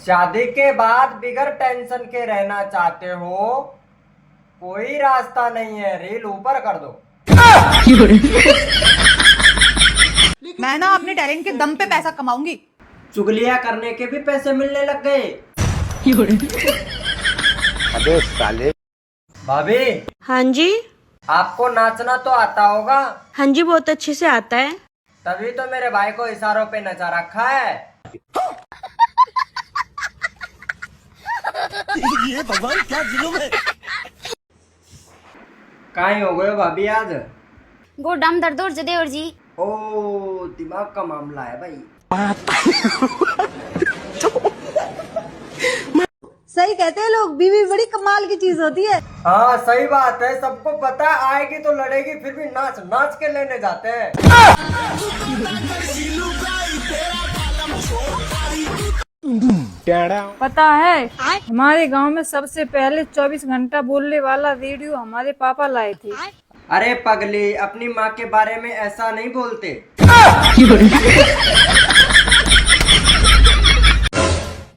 शादी के बाद बिगर टेंशन के रहना चाहते हो, कोई रास्ता नहीं है, रील ऊपर कर दो। मैं ना अपने टैलेंट के दम पे पैसा कमाऊंगी। चुगलियां करने के भी पैसे मिलने लग गए। अबे साले। भाभी, हाँ जी। आपको नाचना तो आता होगा? हाँ जी, बहुत अच्छे से आता है। तभी तो मेरे भाई को इशारों पे नचा रखा है। ये भगवान क्या जुल्म है। कहीं हो गए भाभी आज? गोडाम दर्द और जदे और जी। ओ, दिमाग का मामला है भाई। सही कहते हैं लोग, बीवी बड़ी कमाल की चीज होती है। हाँ सही बात है, सबको पता है, आएगी तो लड़ेगी, फिर भी नाच नाच के लेने जाते हैं। पता है हमारे गांव में सबसे पहले 24 घंटा बोलने वाला रेडियो हमारे पापा लाए थे। अरे पगली, अपनी माँ के बारे में ऐसा नहीं बोलते।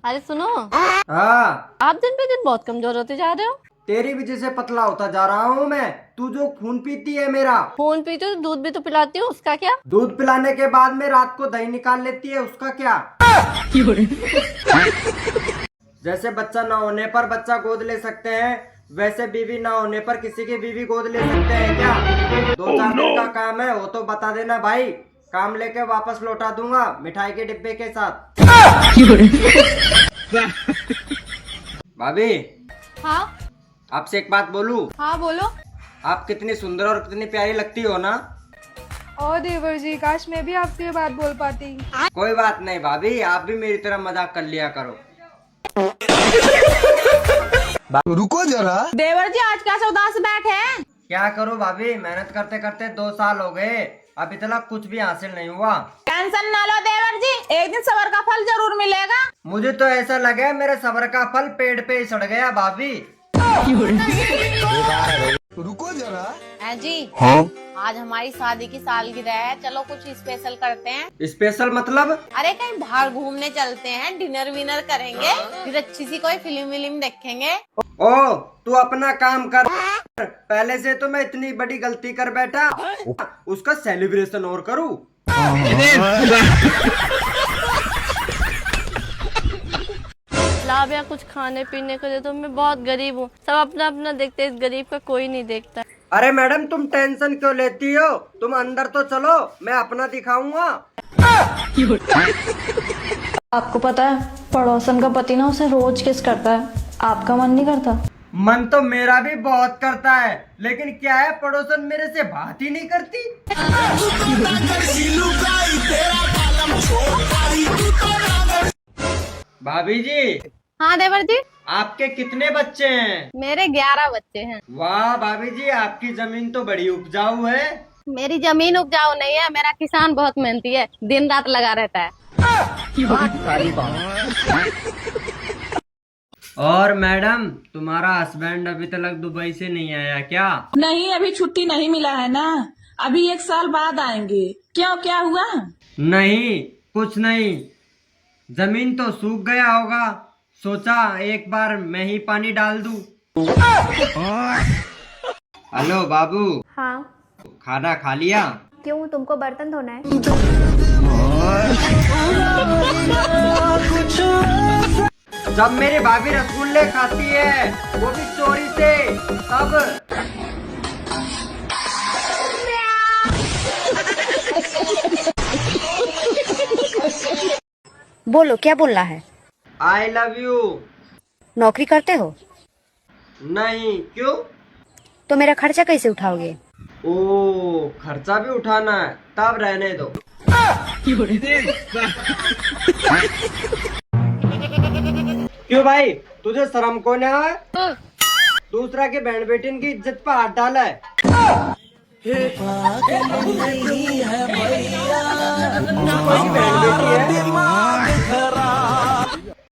अरे सुनो, हाँ, आप दिन पे दिन बहुत कमजोर होते जा रहे हो। तेरी वजह से पतला होता जा रहा हूँ मैं। तू जो खून पीती है मेरा। खून पीते हो तो दूध भी तो पिलाती हो, उसका क्या? दूध पिलाने के बाद में रात को दही निकाल लेती है, उसका क्या? जैसे बच्चा ना होने पर बच्चा गोद ले सकते हैं, वैसे बीवी ना होने पर किसी की बीवी गोद ले सकते हैं क्या? 2-4 दिन का काम है, वो तो बता देना भाई, काम लेके वापस लौटा दूंगा मिठाई के डिब्बे के साथ। भाभी, हाँ आपसे एक बात बोलूं? हाँ बोलो। आप कितनी सुंदर और कितनी प्यारी लगती हो ना। और देवर जी, काश मैं भी आपसे ये बात बोल पाती। कोई बात नहीं भाभी, आप भी मेरी तरह मजाक कर लिया करो। रुको जरा। देवर जी, आज कैसे उदास बैठे हैं? क्या करूं भाभी, मेहनत करते करते 2 साल हो गए, अभी तक कुछ भी हासिल नहीं हुआ। टेंशन ना लो देवर जी, एक दिन सबर का फल जरूर मिलेगा। मुझे तो ऐसा लगा मेरे सब्र का फल पेड़ पे ही सड़ गया भाभी। रुको जरा। हैं जी, हाँ? आज हमारी शादी की सालगिरह है, चलो कुछ स्पेशल करते हैं। स्पेशल मतलब? अरे कहीं बाहर घूमने चलते हैं, डिनर विनर करेंगे, फिर अच्छी सी कोई फिल्म विल्म देखेंगे। ओ, तू अपना काम कर। पहले से तो मैं इतनी बड़ी गलती कर बैठा, उसका सेलिब्रेशन और करूं। लाभ या कुछ खाने पीने को दे दो, मैं बहुत गरीब हूँ, सब अपना अपना देखते हैं, इस गरीब का कोई नहीं देखता। अरे मैडम, तुम टेंशन क्यों लेती हो? तुम अंदर तो चलो, मैं अपना दिखाऊंगा। आपको पता है पड़ोसन का पति ना उसे रोज किस करता है, आपका मन नहीं करता? मन तो मेरा भी बहुत करता है, लेकिन क्या है, पड़ोसन मेरे से बात ही नहीं करती। भाभी जी। हाँ देवर जी। आपके कितने बच्चे हैं? मेरे 11 बच्चे हैं। वाह भाभी जी, आपकी जमीन तो बड़ी उपजाऊ है। मेरी जमीन उपजाऊ नहीं है, मेरा किसान बहुत मेहनती है, दिन रात लगा रहता है। और मैडम, तुम्हारा हस्बैंड अभी तक दुबई से नहीं आया क्या? नहीं, अभी छुट्टी नहीं मिला है ना, अभी 1 साल बाद आएंगे। क्यों, क्या हुआ? नहीं, कुछ नहीं, जमीन तो सूख गया होगा, सोचा एक बार मैं ही पानी डाल दूं। हेलो बाबू। हाँ। खाना खा लिया? क्यों, तुमको बर्तन धोना है? जब मेरी भाभी रसगुल्ले खाती है, वो भी चोरी से, तब। बोलो, क्या बोलना है? I love you. नौकरी करते हो? नहीं, क्यों? तो मेरा खर्चा कैसे उठाओगे? ओ, खर्चा भी उठाना है, तब रहने दो। क्यों भाई, तुझे शर्म को नहीं है? दूसरा के बहन बेटिन की इज्जत पर हाथ डाला है। बहन बेटी है।